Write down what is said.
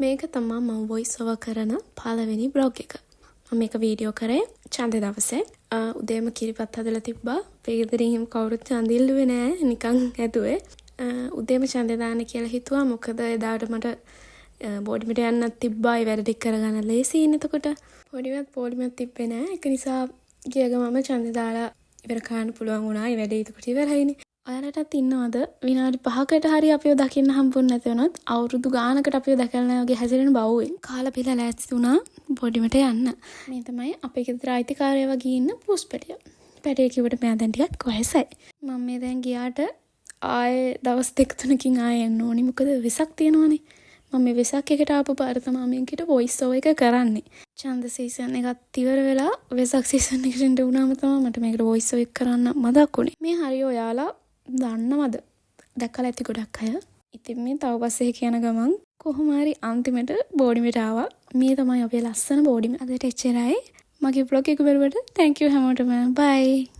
මේක තමයි මම වොයිස් ඕවර් කරන පළවෙනි බ්ලොග් එක. මම මේක වීඩියෝ කරේ ඡන්දේ දවසේ. උදේම කිරිපත් හදලා තිබ්බා. පෙරදිරින් හිම කවුරුත් ඡන්ද ඉල්ලුවේ නෑ. නිකන් ඇදුවේ. උදේම ඡන්දේ දාන්න කියලා හිතුවා. මොකද එදාට මට බෝඩිමට යන්නත් තිබ්බා. ඒ වැඩ ටික කරගන්න ලේසියින් එතකොට. පොඩිමත් තිබ්බේ නෑ. ඒක නිසා ගිය ගමම ඡන්දේ දාලා ඉවර කරන්න පුළුවන් වුණා. ඒ වැඩේ එතකොට ඉවරයිනේ. ඔයාලටත් ඉන්නවද විනාඩි 5කට හරි අපිව දකින්න හම්බුනේ නැති වුණත් අවුරුදු ගානකට අපිව දැකලා නැහැ වගේ හැසිරෙන බවුවෙන් කාලා පිළලා ලෑස්ති වුණා බොඩිමට යන්න. මේ තමයි අපේ ගෙදර අයිතිකාරයා වගේ ඉන්න පුස්පැටිය. පැටිය කිව්වට මෙයා දැන් ටිකක් වයසයි. මම මේ දැන් ගියාට ආයේ දවස් 2-3කින් ආයෙ එන්න ඕනි. මොකද වෙසක් තියෙනවනේ. මම මේ වෙසක් එකට ආපු පාර තමයි මේකට වොයිස් ඕවර් එක කරන්නේ. ඡන්ද සීසන් එකත් ඉවර වෙලා වෙසක් සීසන් එකට එන්න උනාම තමයි මට මේකට වොයිස් ඕවර් කරන්න මතක් වුණේ. මේ හරිය ඔයාලා දන්නවද? දැකලා ඇති ගොඩක් අය. ඉතින් මේ තව බස් එකේ යන ගමන් කොහොම හරි අන්තිමට බෝඩිමට ආවා. මේ තමයි අපේ ලස්සන බෝඩිම. අදට එච්චරයි. මගේ vlog එක බලුවට thank you හැමෝටම. bye.